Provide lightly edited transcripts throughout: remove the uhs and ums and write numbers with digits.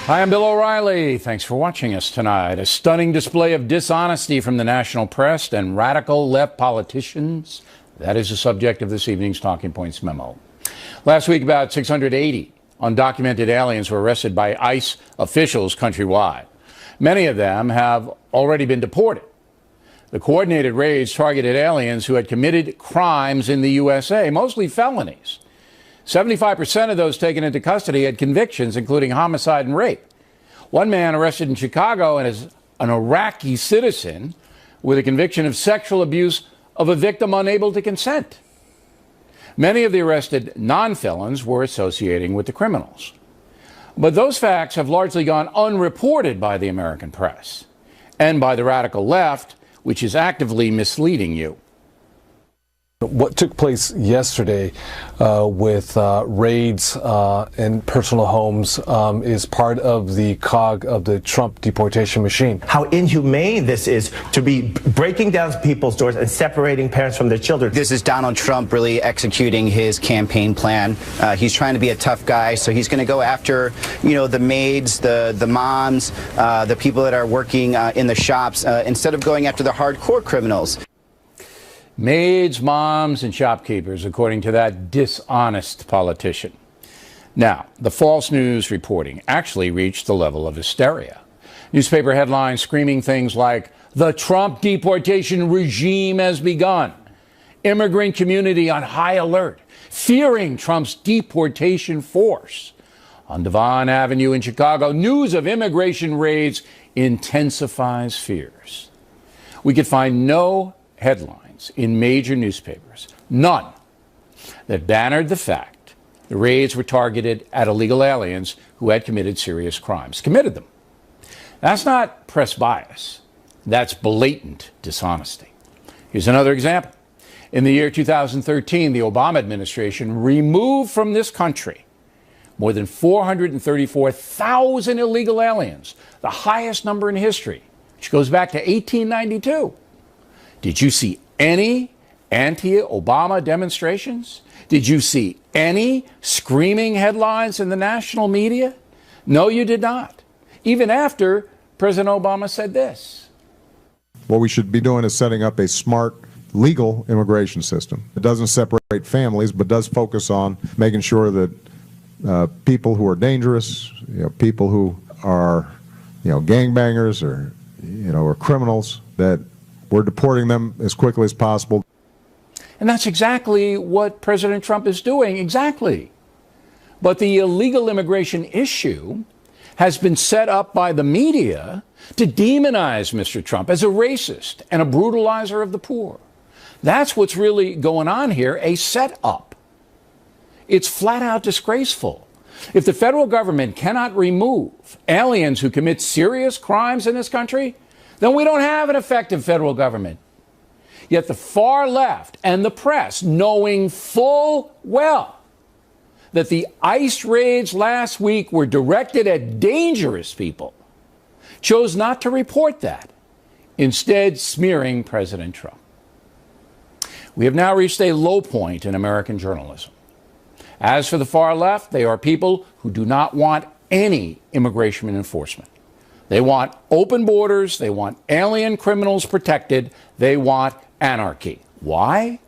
Hi, I'm Bill O'Reilly. Thanks for watching us tonight. A stunning display of dishonesty from the national press and radical left politicians. That is the subject of this evening's Talking Points memo. Last week, about 680 undocumented aliens were arrested by ICE officials countrywide. Many of them have already been deported. The coordinated raids targeted aliens who had committed crimes in the USA, mostly felonies. 75% of those taken into custody had convictions, including homicide and rape. One man arrested in Chicago and is an Iraqi citizen with a conviction of sexual abuse of a victim unable to consent. Many of the arrested non-felons were associating with the criminals. But those facts have largely gone unreported by the American press and by the radical left, which is actively misleading you. What took place yesterday with raids in personal homes is part of the cog of the Trump deportation machine. How inhumane this is to be breaking down people's doors and separating parents from their children. This is Donald Trump really executing his campaign plan. He's trying to be a tough guy, so he's going to go after, the maids, the moms, the people that are working in the shops, instead of going after the hardcore criminals. Maids, moms, and shopkeepers, according to that dishonest politician. Now, the false news reporting actually reached the level of hysteria. Newspaper headlines screaming things like, "The Trump deportation regime has begun." Immigrant community on high alert, fearing Trump's deportation force. On Devon Avenue in Chicago, news of immigration raids intensifies fears. We could find no headline in major newspapers, none, that bannered the fact the raids were targeted at illegal aliens who had committed serious crimes. Committed them. That's not press bias. That's blatant dishonesty. Here's another example. In the year 2013, the Obama administration removed from this country more than 434,000 illegal aliens, the highest number in history, which goes back to 1892. Did you see any anti-Obama demonstrations? Did you see any screaming headlines in the national media? No, you did not. Even after President Obama said this. What we should be doing is setting up a smart, legal immigration system. It doesn't separate families, but does focus on making sure that people who are dangerous, people who are, gangbangers or, or criminals, that we're deporting them as quickly as possible. And that's exactly what President Trump is doing, exactly. But the illegal immigration issue has been set up by the media to demonize Mr. Trump as a racist and a brutalizer of the poor. That's what's really going on here, a setup. It's flat out disgraceful. If the federal government cannot remove aliens who commit serious crimes in this country, then we don't have an effective federal government. Yet the far left and the press, knowing full well that the ICE raids last week were directed at dangerous people, chose not to report that, instead smearing President Trump. We have now reached a low point in American journalism. As for the far left, they are people who do not want any immigration enforcement. They want open borders. They want alien criminals protected. They want anarchy. Why?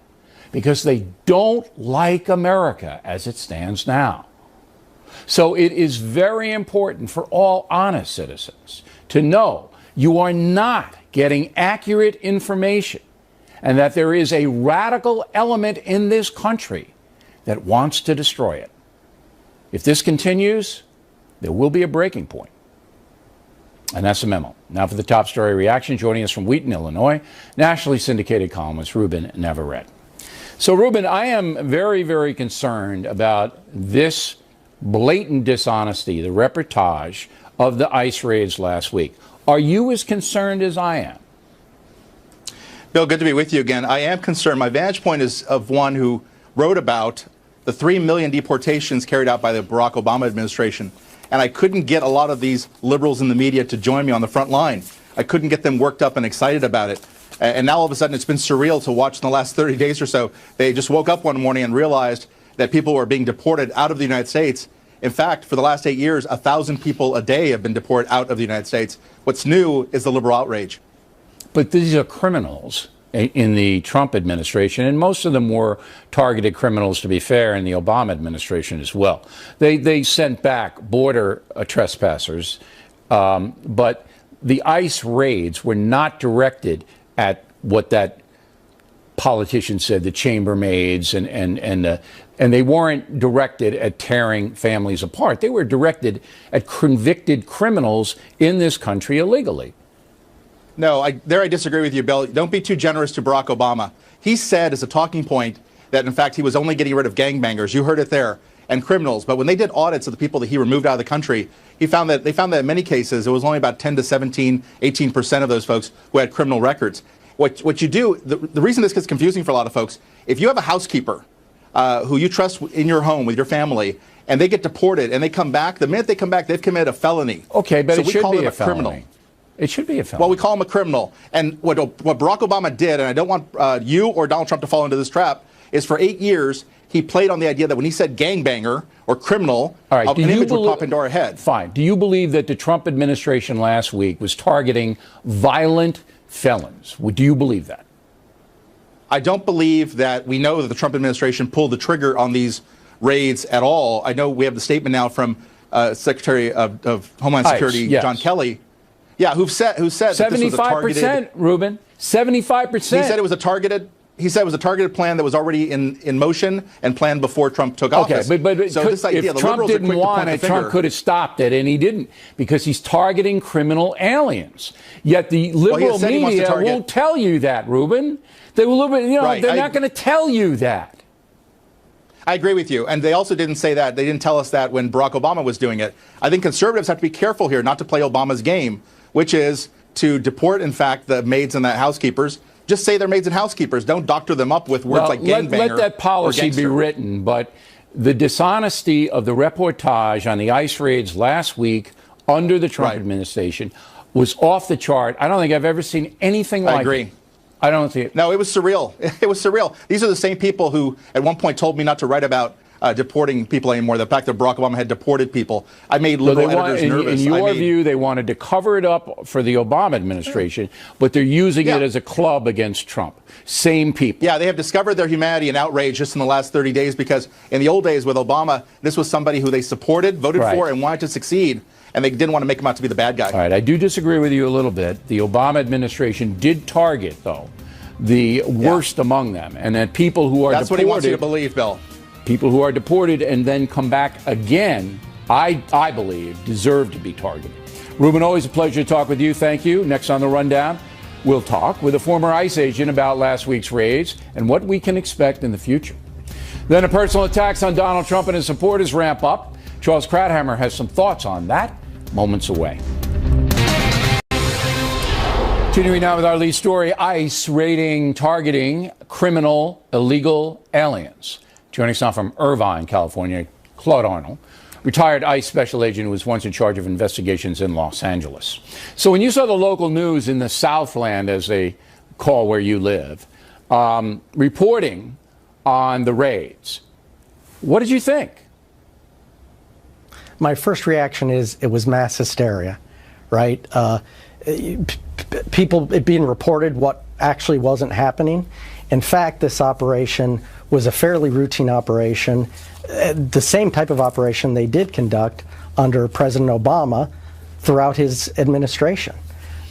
Because they don't like America as it stands now. So it is very important for all honest citizens to know you are not getting accurate information and that there is a radical element in this country that wants to destroy it. If this continues, there will be a breaking point. And that's the memo. Now for the top story reaction, joining us from Wheaton, Illinois, nationally syndicated columnist Ruben Navarrete. So, Ruben, I am very, very concerned about this blatant dishonesty, the reportage of the ICE raids last week. Are you as concerned as I am? Bill, good to be with you again. I am concerned. My vantage point is of one who wrote about the 3 million deportations carried out by the Barack Obama administration. And I couldn't get a lot of these liberals in the media to join me on the front line. I couldn't get them worked up and excited about it. And now all of a sudden it's been surreal to watch in the last 30 days or so. They just woke up one morning and realized that people were being deported out of the United States In fact, for the last 8 years, 1,000 people a day have been deported out of the United States. What's new is the liberal outrage. But these are criminals in the Trump administration, and most of them were targeted criminals, to be fair, in the Obama administration as well. They sent back border trespassers, but the ICE raids were not directed at what that politician said, the chambermaids, and they weren't directed at tearing families apart. They were directed at convicted criminals in this country illegally. No, I disagree with you, Bill. Don't be too generous to Barack Obama. He said as a talking point that, in fact, he was only getting rid of gangbangers. You heard it there. And criminals. But when they did audits of the people that he removed out of the country, they found that in many cases it was only about 10 to 17, 18% of those folks who had criminal records. What you do, the reason this gets confusing for a lot of folks, if you have a housekeeper who you trust in your home with your family, and they get deported and they come back, the minute they come back, they've committed a felony. Okay, but so it should be a criminal. felony. It should be a felony. Well, we call him a criminal. And what Barack Obama did, and I don't want you or Donald Trump to fall into this trap, is for 8 years, he played on the idea that when he said gangbanger or criminal, an image would pop into our head. Fine. Do you believe that the Trump administration last week was targeting violent felons? Do you believe that? I don't believe that we know that the Trump administration pulled the trigger on these raids at all. I know we have the statement now from Secretary of Homeland Security, yes. John Kelly. Yeah, who said that this was a targeted... 75%, Ruben. 75%. He said it was a targeted... He said it was a targeted plan that was already in motion and planned before Trump took office. Okay, but so this idea, if Trump didn't want it, Trump could have stopped it, and he didn't, because he's targeting criminal aliens. Yet the liberal media won't tell you that, Ruben. They will, they're not going to tell you that. I agree with you. And they also didn't say that. They didn't tell us that when Barack Obama was doing it. I think conservatives have to be careful here not to play Obama's game, which is to deport, in fact, the maids and the housekeepers. Just say they're maids and housekeepers. Don't doctor them up with words like gangbanger. Let that policy be written, but the dishonesty of the reportage on the ICE raids last week under the Trump administration was off the chart. I don't think I've ever seen anything like it. I agree. I don't see it. No, it was surreal. It was surreal. These are the same people who at one point told me not to write about deporting people anymore. The fact that Barack Obama had deported people. I made liberal editors nervous. In your view, they wanted to cover it up for the Obama administration, but they're using it as a club against Trump. Same people. Yeah, they have discovered their humanity and outrage just in the last 30 days because in the old days with Obama, this was somebody who they supported, voted for, and wanted to succeed. And they didn't want to make him out to be the bad guy. All right, I do disagree with you a little bit. The Obama administration did target, though, the worst among them, and that people who are That's deported, what he wants you to believe, Bill. People who are deported and then come back again, I believe, deserve to be targeted. Ruben, always a pleasure to talk with you. Thank you. Next on the Rundown, we'll talk with a former ICE agent about last week's raids and what we can expect in the future. Then personal attacks on Donald Trump and his supporters ramp up. Charles Krauthammer has some thoughts on that moments away. Continuing now with our lead story, ICE raiding, targeting criminal, illegal aliens. Joining us now from Irvine, California, Claude Arnold, retired ICE special agent who was once in charge of investigations in Los Angeles. So when you saw the local news in the Southland, as they call where you live, reporting on the raids, what did you think? My first reaction is it was mass hysteria, right? People, it being reported what actually wasn't happening. In fact, this operation was a fairly routine operation, the same type of operation they did conduct under President Obama throughout his administration.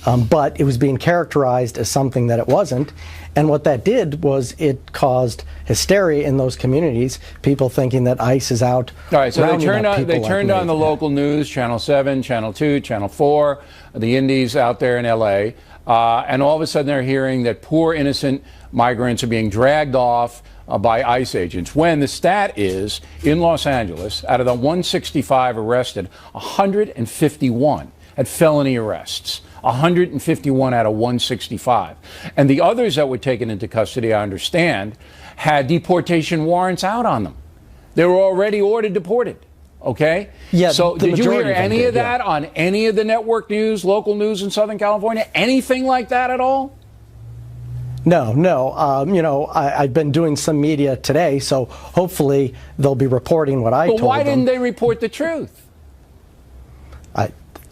But it was being characterized as something that it wasn't. And what that did was it caused hysteria in those communities, people thinking that ICE is out. All right, so they turned on the like local news, Channel 7, Channel 2, Channel 4, the Indies out there in L.A., and all of a sudden they're hearing that poor innocent migrants are being dragged off by ICE agents, when the stat is, in Los Angeles, out of the 165 arrested, 151 had felony arrests. 151 out of 165. And the others that were taken into custody, I understand, had deportation warrants out on them. They were already ordered deported. Okay? Yeah, so did you hear any of that on any of the network news, local news in Southern California? Anything like that at all? No. I've been doing some media today, so hopefully they'll be reporting what I told But why them. didn't they report the truth?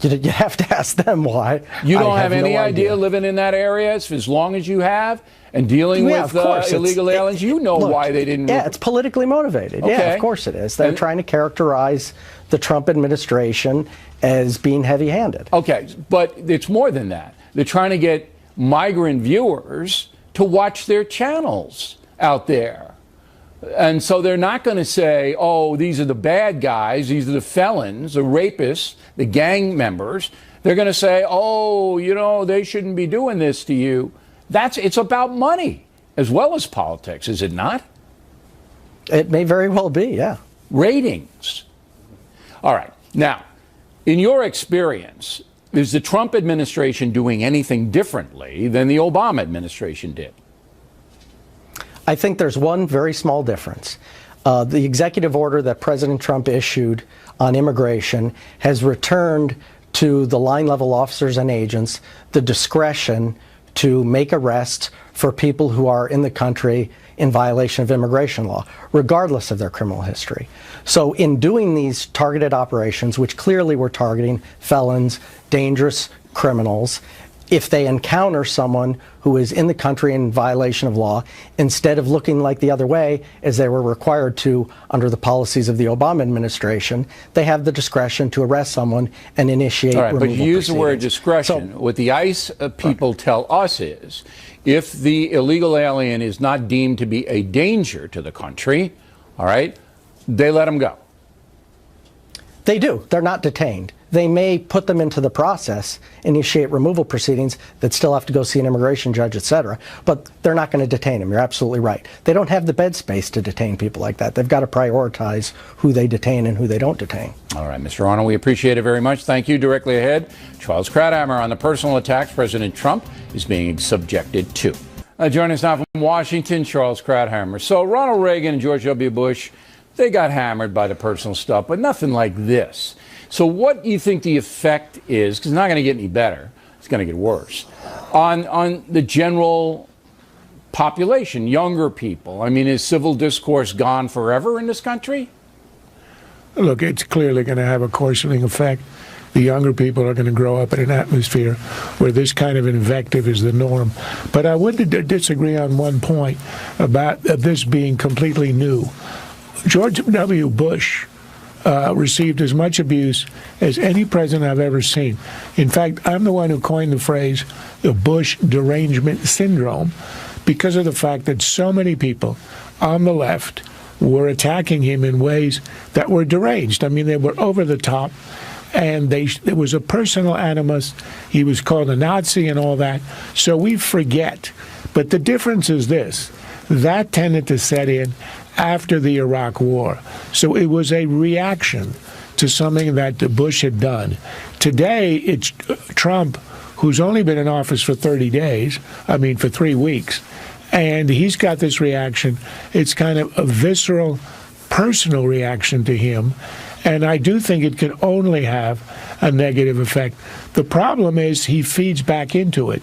You have to ask them why. You don't I have any no idea living in that area as long as you have and dealing with of course. illegal aliens? You know Look, why they didn't. Yeah, it's politically motivated. Okay. Yeah, of course it is. They're trying to characterize the Trump administration as being heavy-handed. Okay, but it's more than that. They're trying to get migrant viewers to watch their channels out there. And so they're not going to say, oh, these are the bad guys, these are the felons, the rapists, the gang members. They're going to say, oh, they shouldn't be doing this to you. It's about money as well as politics, is it not? It may very well be, yeah. Ratings. All right. Now, in your experience, is the Trump administration doing anything differently than the Obama administration did? I think there's one very small difference. The executive order that President Trump issued on immigration has returned to the line-level officers and agents the discretion to make arrests for people who are in the country in violation of immigration law, regardless of their criminal history. So in doing these targeted operations, which clearly were targeting felons, dangerous criminals, if they encounter someone who is in the country in violation of law, instead of looking like the other way, as they were required to under the policies of the Obama administration, they have the discretion to arrest someone and initiate removal proceedings. But you use the word discretion. So, what the ICE people tell us is, if the illegal alien is not deemed to be a danger to the country, all right, they let them go. They do. They're not detained. They may put them into the process, initiate removal proceedings that still have to go see an immigration judge, etc. But they're not going to detain them. You're absolutely right. They don't have the bed space to detain people like that. They've got to prioritize who they detain and who they don't detain. All right, Mr. Arnold, we appreciate it very much. Thank you. Directly ahead, Charles Krauthammer on the personal attacks President Trump is being subjected to. Joining us now from Washington, Charles Krauthammer. So Ronald Reagan and George W. Bush, they got hammered by the personal stuff, but nothing like this. So what do you think the effect is, because it's not going to get any better, it's going to get worse, on the general population, younger people? I mean, is civil discourse gone forever in this country? Look, it's clearly going to have a coarsening effect. The younger people are going to grow up in an atmosphere where this kind of invective is the norm. But I would disagree on one point about this being completely new. George W. Bush received as much abuse as any president I've ever seen. In fact, I'm the one who coined the phrase the Bush derangement syndrome because of the fact that so many people on the left were attacking him in ways that were deranged. I mean, they were over the top, and there was a personal animus. He was called a Nazi and all that. So we forget. But the difference is this. That tended to set in after the Iraq War. So it was a reaction to something that Bush had done. Today, it's Trump, who's only been in office for 3 weeks, and he's got this reaction. It's kind of a visceral, personal reaction to him, and I do think it can only have a negative effect. The problem is he feeds back into it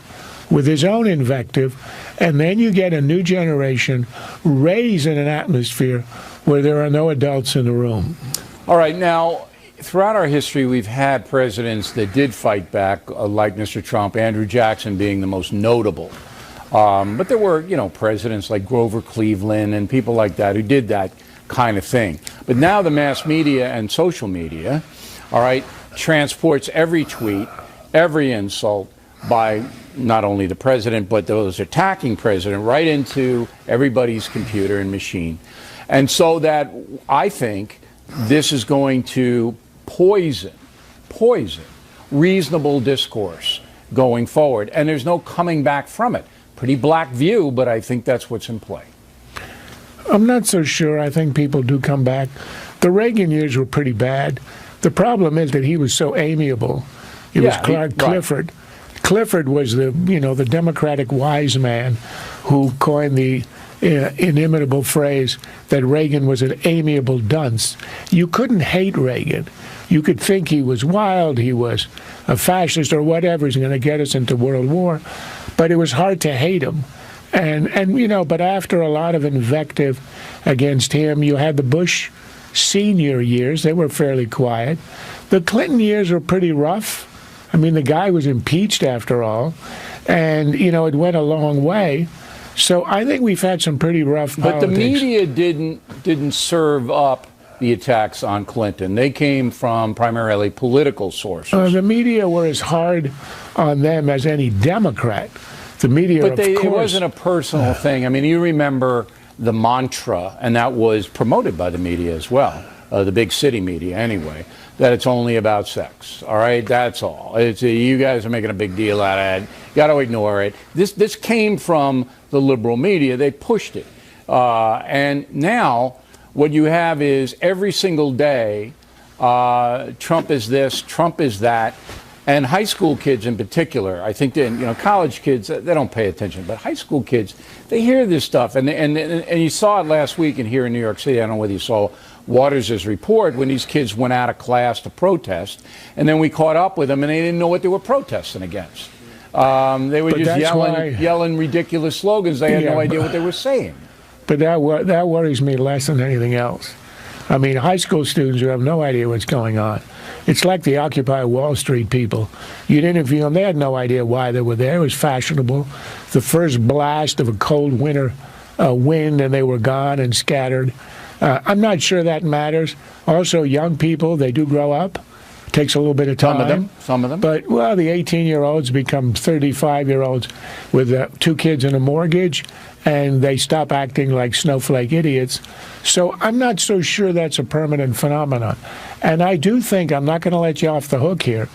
with his own invective, and then you get a new generation raised in an atmosphere where there are no adults in the room. All right, now, throughout our history, we've had presidents that did fight back, like Mr. Trump, Andrew Jackson being the most notable. But there were, presidents like Grover Cleveland and people like that who did that kind of thing. But now the mass media and social media, all right, transports every tweet, every insult by not only the president, but those attacking president right into everybody's computer and machine. And so that I think this is going to poison reasonable discourse going forward. And there's no coming back from it. Pretty black view, but I think that's what's in play. I'm not so sure. I think people do come back. The Reagan years were pretty bad. The problem is that he was so amiable. It was Clark Clifford. Right. Clifford was the Democratic wise man who coined the inimitable phrase that Reagan was an amiable dunce. You couldn't hate Reagan. You could think he was wild, he was a fascist or whatever, he's going to get us into World War, but it was hard to hate him. And you know, but after a lot of invective against him, you had the Bush senior years. They were fairly quiet. The Clinton years were pretty rough. I mean, the guy was impeached after all, and you know, it went a long way. So I think we've had some pretty rough politics. But the media didn't serve up the attacks on Clinton. They came from primarily political sources. The media were as hard on them as any Democrat. The media, but of course, it wasn't a personal thing. I mean, you remember the mantra, and that was promoted by the media as well, the big city media anyway, that it's only about sex. All right, that's all. You guys are making a big deal out of it. You got to ignore it. This came from the liberal media. They pushed it. And now what you have is every single day, Trump is this, Trump is that. And high school kids in particular, I think, college kids, they don't pay attention. But high school kids, they hear this stuff. And you saw it last week here in New York City. I don't know whether you saw Waters' report when these kids went out of class to protest. And then we caught up with them, and they didn't know what they were protesting against. They were just yelling ridiculous slogans. They had no idea what they were saying. But that worries me less than anything else. I mean, high school students who have no idea what's going on. It's like the Occupy Wall Street people. You'd interview them. They had no idea why they were there. It was fashionable. The first blast of a cold winter wind, and they were gone and scattered. I'm not sure that matters. Also, young people, they do grow up. Takes a little bit of time. Some of them. But, well, the 18-year-olds become 35-year-olds with 2 kids and a mortgage, and they stop acting like snowflake idiots. So I'm not so sure that's a permanent phenomenon. And I do think, I'm not going to let you off the hook here,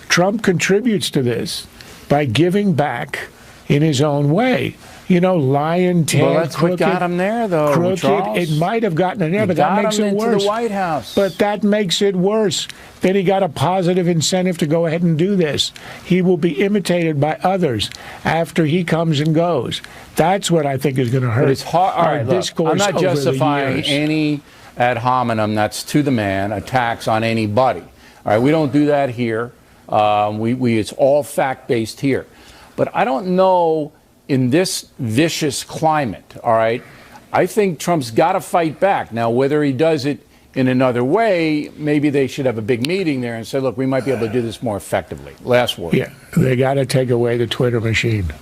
Trump contributes to this by giving back in his own way. You know, lying, well, that's crooked, what got him there, though, crooked. Charles. It might have gotten him there, but that makes it worse. The White House. But that makes it worse. Then he got a positive incentive to go ahead and do this. He will be imitated by others after he comes and goes. That's what I think is going to hurt. But it's hard. All right, look, I'm not justifying any ad hominem, that's to the man, attacks on anybody. All right, we don't do that here. It's all fact-based here. But I don't know, in this vicious climate, all right, I think Trump's got to fight back. Now, whether he does it in another way, maybe they should have a big meeting there and say, look, we might be able to do this more effectively. Last word. Yeah, they got to take away the Twitter machine.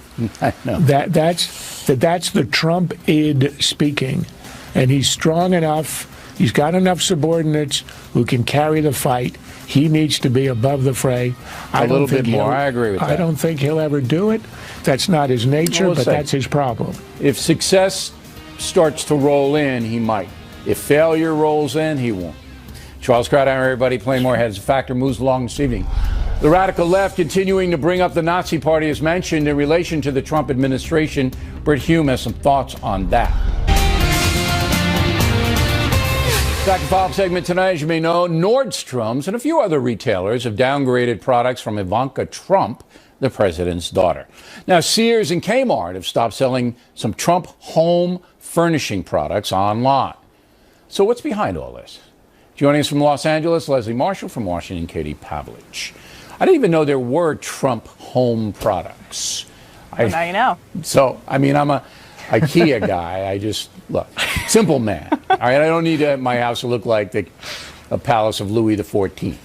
I know. That's the Trump id speaking. And he's strong enough, he's got enough subordinates who can carry the fight. He needs to be above the fray. A little bit more. I agree with that. I don't think he'll ever do it. That's not his nature, but that's his problem. If success starts to roll in, he might. If failure rolls in, he won't. Charles Kraut, everybody. Playing more heads. Factor moves along this evening. The radical left continuing to bring up the Nazi Party as mentioned in relation to the Trump administration. Britt Hume has some thoughts on that. Back to follow-up segment tonight. As you may know, Nordstrom's and a few other retailers have downgraded products from Ivanka Trump, the president's daughter. Now, Sears and Kmart have stopped selling some Trump home furnishing products online. So what's behind all this? Joining us from Los Angeles, Leslie Marshall. From Washington, Katie Pavlich. I didn't even know there were Trump home products. Well, now you know. So, I mean, I'm a IKEA guy. I just, look, simple man. All right, I don't need my house to look like a palace of Louis XIV.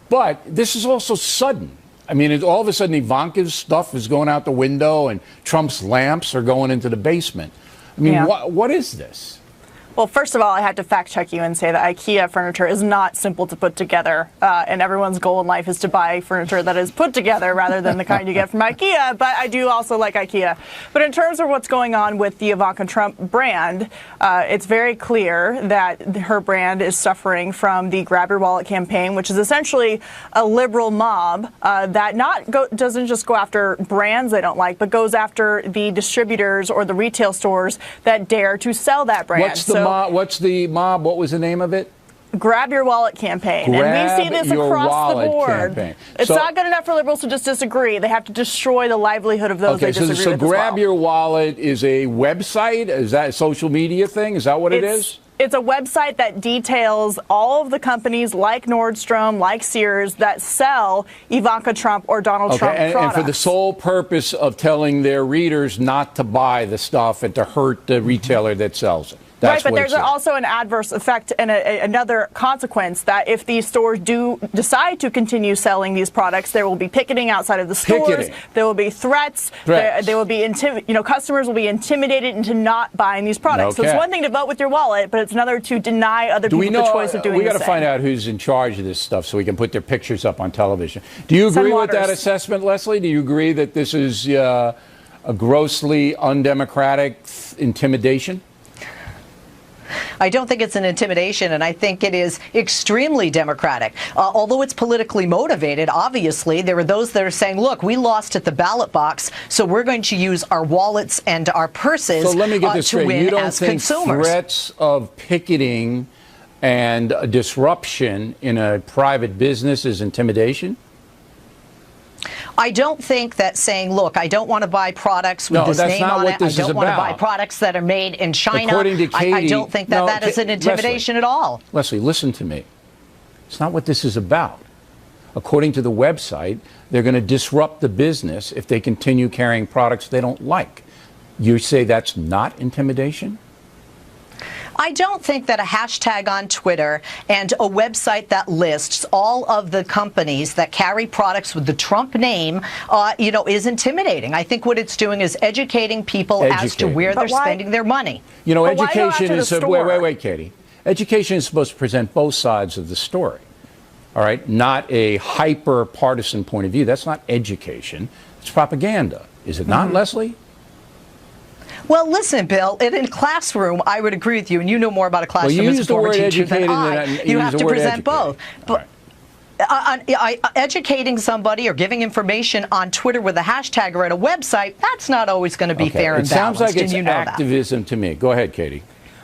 But this is also sudden. I mean, all of a sudden, Ivanka's stuff is going out the window and Trump's lamps are going into the basement. I mean, what is this? Well, first of all, I have to fact check you and say that IKEA furniture is not simple to put together, and everyone's goal in life is to buy furniture that is put together rather than the kind you get from IKEA, but I do also like IKEA. But in terms of what's going on with the Ivanka Trump brand, it's very clear that her brand is suffering from the Grab Your Wallet campaign, which is essentially a liberal mob that doesn't just go after brands they don't like, but goes after the distributors or the retail stores that dare to sell that brand. What's the mob? What was the name of it? Grab Your Wallet campaign. And we see this across the board. Campaign. It's not good enough for liberals to just disagree. They have to destroy the livelihood of those they disagree with as well. So Grab Your Wallet is a website? Is that a social media thing? Is that what it is? It's a website that details all of the companies like Nordstrom, like Sears, that sell Ivanka Trump or Donald Trump products. And for the sole purpose of telling their readers not to buy the stuff and to hurt the retailer that sells it. That's right, but there's also an adverse effect and another consequence that if these stores do decide to continue selling these products, there will be picketing outside of the stores. There will be threats. There will be customers will be intimidated into not buying these products. So it's one thing to vote with your wallet, but it's another to deny other people the choice of doing the same. We got to find out who's in charge of this stuff so we can put their pictures up on television. Do you agree with that assessment, Leslie? Do you agree that this is a grossly undemocratic intimidation? I don't think it's an intimidation, and I think it is extremely democratic. Although it's politically motivated, obviously, there are those that are saying, look, we lost at the ballot box, so we're going to use our wallets and our purses so let me get this to straight. win You don't as think consumers. Threats of picketing and disruption in a private business is intimidation? I don't think that saying, look, I don't want to buy products with this name on it. I don't want to buy products that are made in China. According to Katie, I don't think that is an intimidation at all. Leslie, listen to me. It's not what this is about. According to the website, they're going to disrupt the business if they continue carrying products they don't like. You say that's not intimidation? I don't think that a hashtag on Twitter and a website that lists all of the companies that carry products with the Trump name, is intimidating. I think what it's doing is educating people as to where they're spending their money. You know, education is wait, Katie. Education is supposed to present both sides of the story. All right, not a hyper partisan point of view. That's not education. It's propaganda. Is it not, Leslie? Well, listen, Bill, in classroom, I would agree with you, and you know more about a classroom as a former teacher than I. You have to present both. But educating somebody or giving information on Twitter with a hashtag or at a website, that's not always going to be fair and balanced. It sounds like it's and you know activism to me. Go ahead, Katie.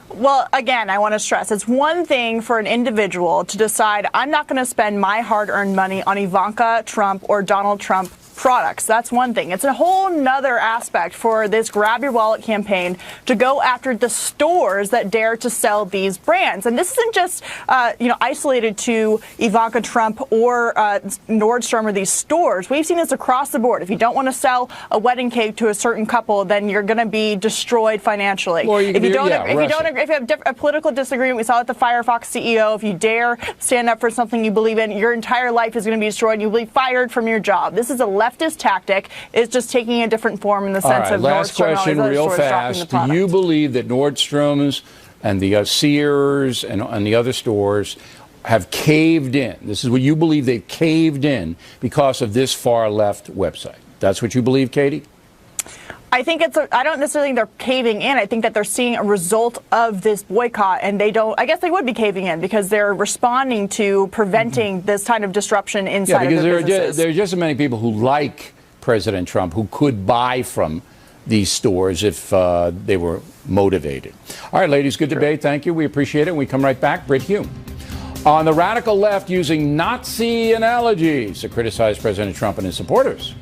Well, again, I want to stress, it's one thing for an individual to decide, I'm not going to spend my hard-earned money on Ivanka Trump or Donald Trump products. That's one thing. It's a whole nother aspect for this Grab Your Wallet campaign to go after the stores that dare to sell these brands. And this isn't just, isolated to Ivanka Trump or Nordstrom or these stores. We've seen this across the board. If you don't want to sell a wedding cake to a certain couple, then you're going to be destroyed financially. Well, if you have a political disagreement, we saw it with the Firefox CEO, if you dare stand up for something you believe in, your entire life is going to be destroyed and you'll be fired from your job. This is a leftist tactic. It's just taking a different form in the sense of last Nordstrom question, real fast. Do you believe that Nordstrom's and the Sears and the other stores have caved in? This is what you believe they've caved in because of this far left website. That's what you believe, Katie? I think I don't necessarily think they're caving in. I think that they're seeing a result of this boycott, and I guess they would be caving in because they're responding to preventing this kind of disruption inside of their businesses. There are just as many people who like President Trump who could buy from these stores if they were motivated. All right, ladies, good debate. Thank you. We appreciate it. When we come right back, Brit Hume. On the radical left, using Nazi analogies to criticize President Trump and his supporters.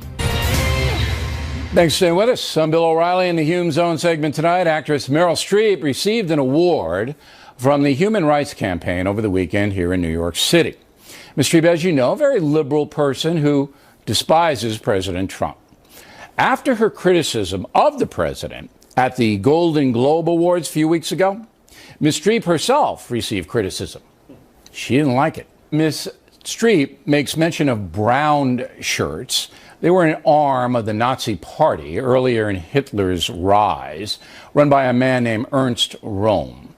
Thanks for staying with us. I'm Bill O'Reilly in the Hume Zone segment tonight. Actress Meryl Streep received an award from the Human Rights Campaign over the weekend here in New York City. Ms. Streep, as you know, a very liberal person who despises President Trump. After her criticism of the president at the Golden Globe Awards a few weeks ago, Ms. Streep herself received criticism. She didn't like it. Ms. Streep makes mention of brown shirts. They were an arm of the Nazi Party earlier in Hitler's rise, run by a man named Ernst Röhm.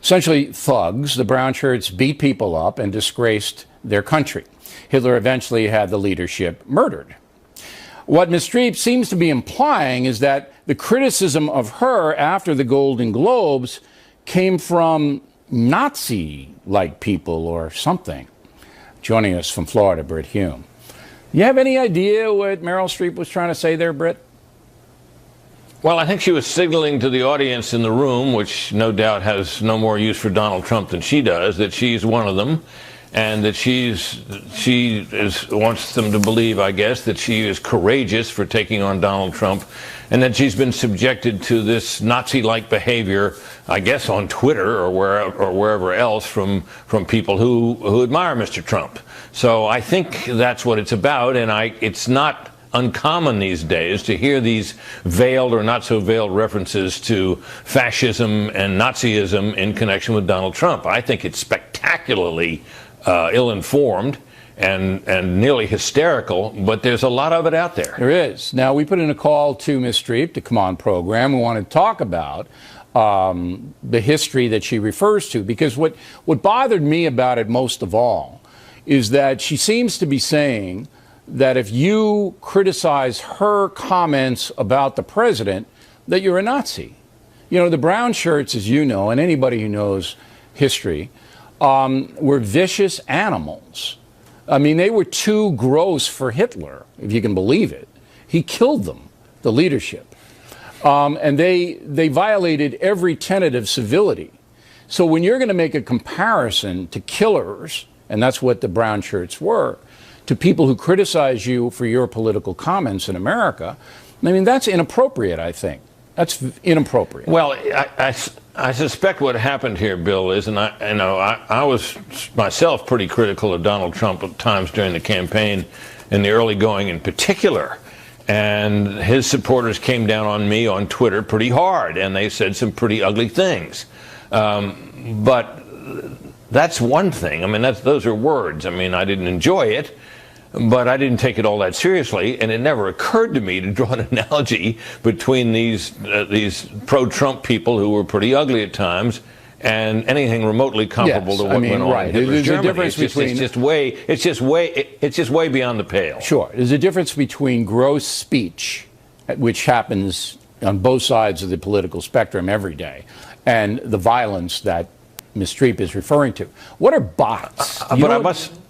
Essentially thugs, the brown shirts beat people up and disgraced their country. Hitler eventually had the leadership murdered. What Ms. Streep seems to be implying is that the criticism of her after the Golden Globes came from Nazi-like people or something. Joining us from Florida, Brit Hume. You have any idea what Meryl Streep was trying to say there, Britt? Well, I think she was signaling to the audience in the room, which no doubt has no more use for Donald Trump than she does, that she's one of them. and that wants them to believe, I guess, that she is courageous for taking on Donald Trump, and that she's been subjected to this Nazi-like behavior, I guess, on Twitter or wherever else from people who admire Mr. Trump. So I think that's what it's about, and it's not uncommon these days to hear these veiled or not so veiled references to fascism and Nazism in connection with Donald Trump. I think it's spectacularly ill-informed and nearly hysterical, but there's a lot of it out there. There is. Now, we put in a call to Ms. Streep to come on program. We want to talk about the history that she refers to, because what bothered me about it most of all is that she seems to be saying that if you criticize her comments about the president, that you're a Nazi. You know, the brown shirts, as you know, and anybody who knows history, were vicious animals. I mean, they were too gross for Hitler, if you can believe it. He killed them, the leadership. And they violated every tenet of civility. So when you're going to make a comparison to killers, and that's what the brown shirts were, to people who criticize you for your political comments in America, I mean, that's inappropriate, I think. That's inappropriate. Well, I suspect what happened here, Bill, is, and I was myself pretty critical of Donald Trump at times during the campaign, in the early going in particular. And his supporters came down on me on Twitter pretty hard, and they said some pretty ugly things. But that's one thing. I mean, those are words. I mean, I didn't enjoy it, but I didn't take it all that seriously, and it never occurred to me to draw an analogy between these pro-Trump people who were pretty ugly at times and anything remotely comparable to what went on in Hitler's Germany. It's just way beyond the pale. Sure. There's a difference between gross speech, which happens on both sides of the political spectrum every day, and the violence that Ms. Streep is referring to. What are bots?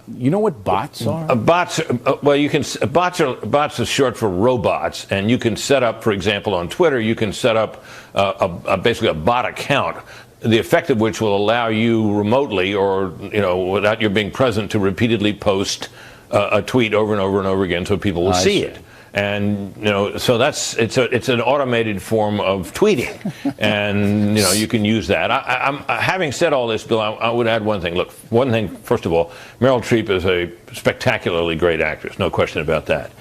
You know what bots are? Bots. Bots are short for robots, and you can set up, for example, on Twitter, you can set up basically a bot account, the effect of which will allow you remotely, or without your being present, to repeatedly post a tweet over and over and over again, so people will see it. And so it's an automated form of tweeting, and you can use that. I'm having said all this, Bill, I would add one thing. Look, one thing, first of all, Meryl Streep is a spectacularly great actress, no question about that.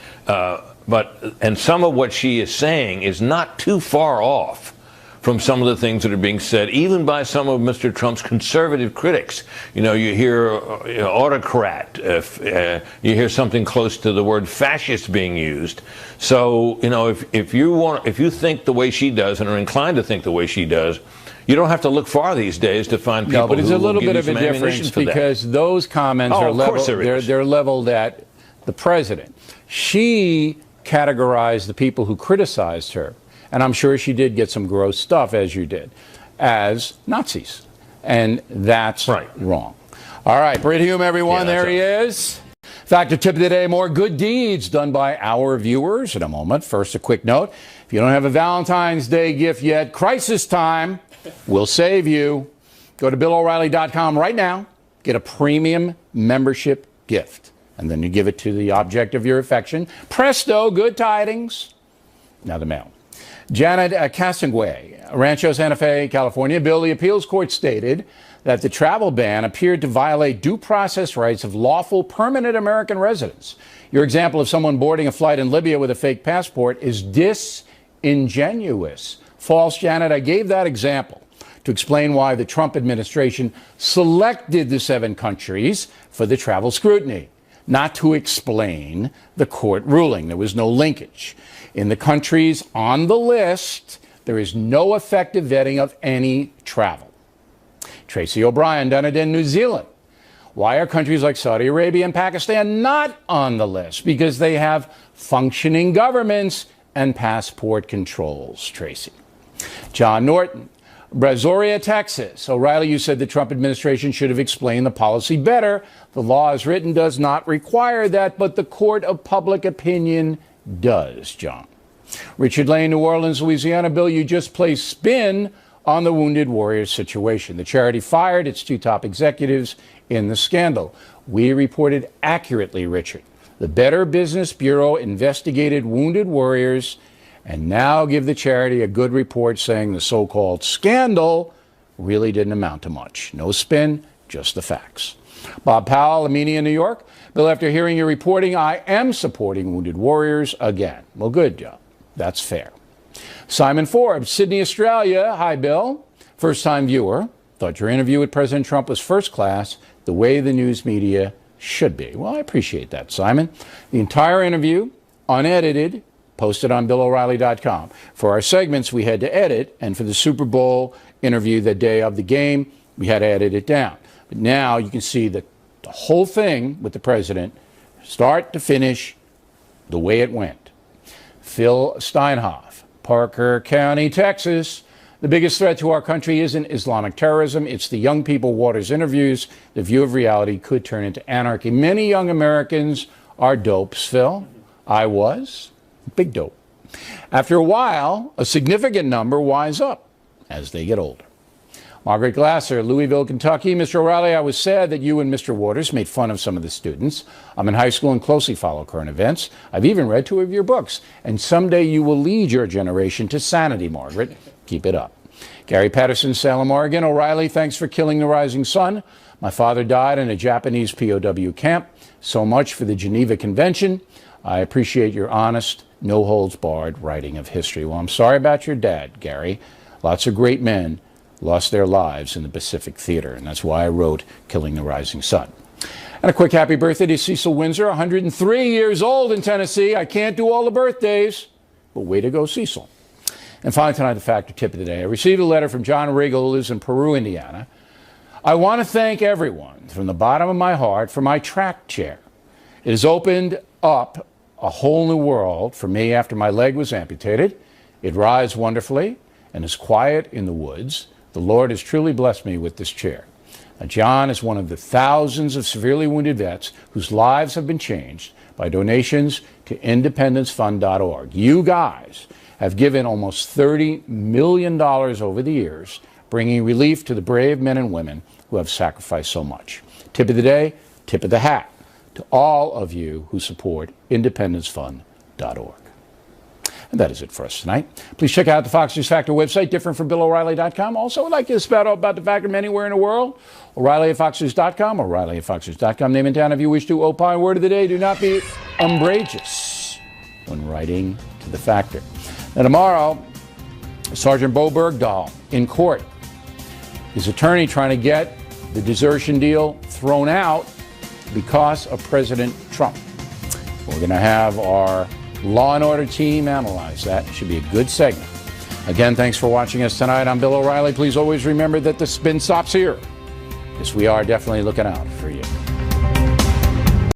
And some of what she is saying is not too far off from some of the things that are being said, even by some of Mr. Trump's conservative critics. You hear autocrat, you hear something close to the word fascist being used. So, if you think the way she does and are inclined to think the way she does, you don't have to look far these days to find people. No, but it's who a little will give bit you of a some difference ammunition for because that. those comments are leveled. They're leveled at the president. She categorized the people who criticized her, and I'm sure she did get some gross stuff, as you did, as Nazis. And that's wrong. All right, Brit Hume, everyone. There he is. Factor tip of the day, more good deeds done by our viewers in a moment. First, a quick note. If you don't have a Valentine's Day gift yet, crisis time will save you. Go to BillO'Reilly.com right now. Get a premium membership gift. And then you give it to the object of your affection. Presto, good tidings. Now the mail. Janet Castonguay, Rancho Santa Fe, California. Bill, the appeals court stated that the travel ban appeared to violate due process rights of lawful permanent American residents. Your example of someone boarding a flight in Libya with a fake passport is disingenuous. False, Janet. I gave that example to explain why the Trump administration selected the 7 countries for the travel scrutiny, not to explain the court ruling. There was no linkage. In the countries on the list, there is no effective vetting of any travel. Tracy O'Brien, Dunedin, New Zealand. Why are countries like Saudi Arabia and Pakistan not on the list? Because they have functioning governments and passport controls, Tracy. John Norton, Brazoria, Texas. O'Reilly, you said the Trump administration should have explained the policy better. The law as written does not require that, but the court of public opinion does, John. Richard Lane, New Orleans, Louisiana. Bill, you just placed spin on the Wounded Warriors situation. The charity fired its 2 top executives in the scandal. We reported accurately, Richard. The Better Business Bureau investigated Wounded Warriors and now give the charity a good report saying the so-called scandal really didn't amount to much. No spin, just the facts. Bob Powell, Amelia, New York. Bill, after hearing your reporting, I am supporting Wounded Warriors again. Well, good job. That's fair. Simon Forbes, Sydney, Australia. Hi, Bill. First-time viewer. Thought your interview with President Trump was first class, the way the news media should be. Well, I appreciate that, Simon. The entire interview, unedited, posted on BillO'Reilly.com. For our segments, we had to edit, and for the Super Bowl interview the day of the game, we had to edit it down. But now you can see the whole thing with the president, start to finish, the way it went. Phil Steinhoff, Parker County, Texas. The biggest threat to our country isn't Islamic terrorism. It's the young people Waters interviews. The view of reality could turn into anarchy. Many young Americans are dopes, Phil. I was. Big dope. After a while, a significant number wise up as they get older. Margaret Glasser, Louisville, Kentucky. Mr. O'Reilly, I was sad that you and Mr. Waters made fun of some of the students. I'm in high school and closely follow current events. I've even read 2 of your books. And someday you will lead your generation to sanity, Margaret. Keep it up. Gary Patterson, Salem, Oregon. O'Reilly, thanks for killing the rising sun. My father died in a Japanese POW camp. So much for the Geneva Convention. I appreciate your honest, no-holds-barred writing of history. Well, I'm sorry about your dad, Gary. Lots of great men lost their lives in the Pacific Theater, and that's why I wrote Killing the Rising Sun. And a quick happy birthday to Cecil Windsor, 103 years old in Tennessee. I can't do all the birthdays, but way to go, Cecil. And finally tonight, the fact or tip of the day. I received a letter from John Regal, who lives in Peru, Indiana. I want to thank everyone from the bottom of my heart for my track chair. It has opened up a whole new world for me after my leg was amputated. It rides wonderfully and is quiet in the woods. The Lord has truly blessed me with this chair. Now, John is one of the thousands of severely wounded vets whose lives have been changed by donations to independencefund.org. You guys have given almost $30 million over the years, bringing relief to the brave men and women who have sacrificed so much. Tip of the day, tip of the hat to all of you who support independencefund.org. And that is it for us tonight. Please check out the Fox News Factor website, different from BillO'Reilly.com. Also, I'd like you to spout out about the Factor from anywhere in the world. O'Reilly at FoxNews.com, O'Reilly at FoxNews.com. Name and town if you wish to opine. Word of the day, do not be umbrageous when writing to the Factor. Now tomorrow, Sergeant Bo Bergdahl in court. His attorney trying to get the desertion deal thrown out because of President Trump. We're going to have our Law and Order team analyze that. Should be a good segment. Again, thanks for watching us tonight. I'm Bill O'Reilly. Please always remember that the spin stops here. Yes, we are definitely looking out for you.